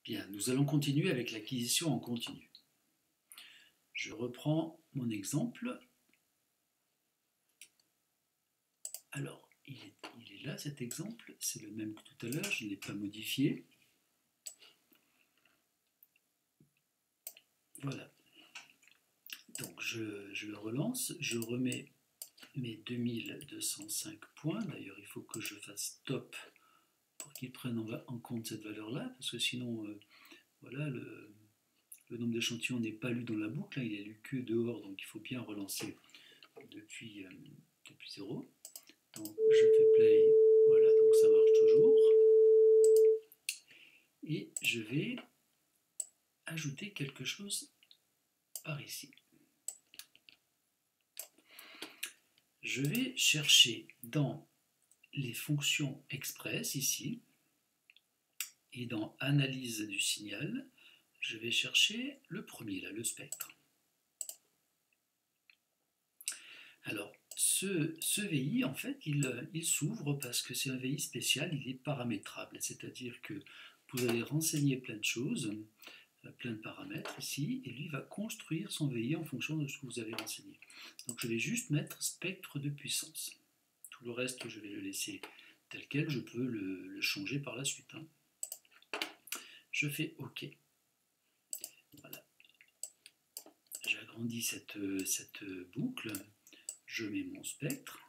Bien, nous allons continuer avec l'acquisition en continu. Je reprends mon exemple. Alors, il est là cet exemple, c'est le même que tout à l'heure, je ne l'ai pas modifié. Voilà. Donc je le relance, je remets mes 2205 points. D'ailleurs, il faut que je fasse stop pour qu'il prenne en compte cette valeur-là, parce que sinon, voilà, le nombre d'échantillons n'est pas lu dans la boucle, hein, il est lu que dehors, donc il faut bien relancer depuis 0. Donc je fais play, voilà, donc ça marche toujours. Et je vais ajouter quelque chose par ici. Je vais chercher dans les fonctions express ici, et dans analyse du signal, je vais chercher le premier, là, le spectre. Alors, ce VI, en fait, il s'ouvre parce que c'est un VI spécial, il est paramétrable, c'est-à-dire que vous allez renseigner plein de choses, plein de paramètres ici, et lui va construire son VI en fonction de ce que vous avez renseigné. Donc je vais juste mettre spectre de puissance. Tout le reste, je vais le laisser tel quel, je peux le changer par la suite. Hein. Je fais OK. Voilà. J'agrandis cette boucle, je mets mon spectre,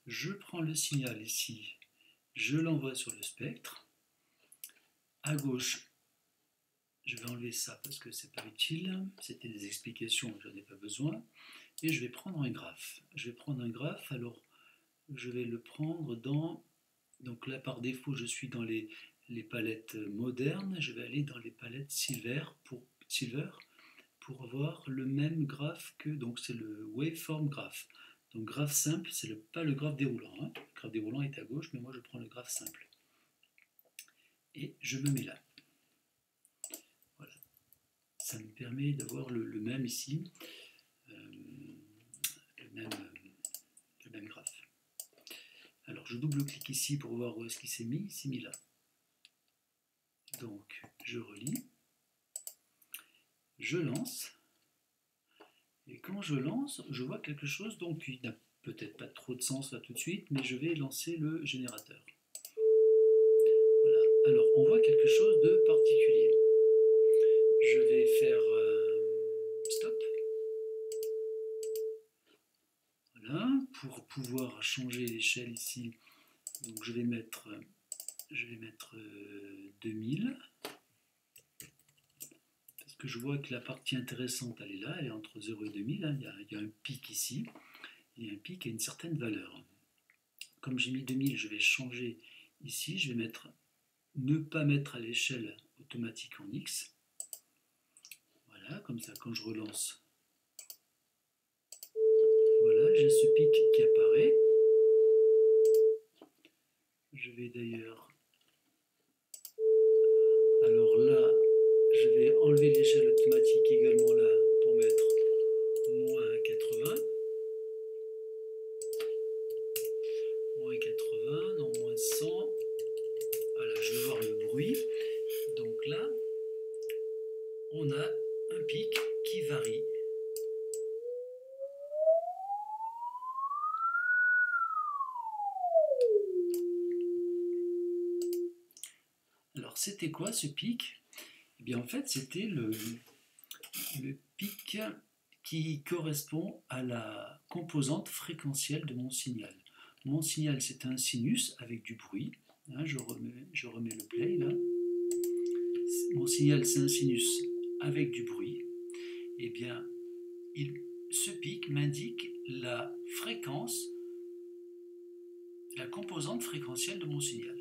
je prends le signal ici, je l'envoie sur le spectre. À gauche, je vais enlever ça parce que c'est pas utile, c'était des explications, je n'en ai pas besoin. Et je vais prendre un graphe. Je vais prendre un graphe, alors je vais le prendre dans... Donc là, par défaut, je suis dans les palettes modernes. Je vais aller dans les palettes silver pour avoir le même graphe que... Donc c'est le waveform graph. Donc graphe simple, c'est pas le graphe déroulant. Hein. Le graphe déroulant est à gauche, mais moi je prends le graphe simple. Et je me mets là. Voilà. Ça me permet d'avoir le même ici. Le même graphe. Alors je double-clique ici pour voir où est-ce qu'il s'est mis. Il s'est mis là. Donc je relis. Je lance. Et quand je lance, je vois quelque chose, donc il n'a peut-être pas trop de sens là tout de suite, mais je vais lancer le générateur. Voilà. Alors on voit quelque chose de particulier. Je vais faire stop. Voilà, pour pouvoir changer l'échelle ici, donc je vais mettre 2000. Parce que je vois que la partie intéressante, elle est là, elle est entre 0 et 2000. Hein, il y a un pic ici, il y a un pic à une certaine valeur. Comme j'ai mis 2000, je vais changer ici, je vais ne pas mettre à l'échelle automatique en X. Voilà, comme ça, quand je relance, voilà, j'ai ce pic qui apparaît. Je vais d'ailleurs... Alors là, je vais enlever l'échelle automatique également là pour mettre moins 80. Moins 80, non, moins 100. Voilà, je vais voir le bruit. Donc là, on a un pic qui varie. Alors, c'était quoi ce pic? Eh bien, en fait, c'était le pic qui correspond à la composante fréquentielle de mon signal. Mon signal, c'est un sinus avec du bruit. Hein, je remets le play là. Mon signal, c'est un sinus avec du bruit. Eh bien, ce pic m'indique la fréquence, la composante fréquentielle de mon signal.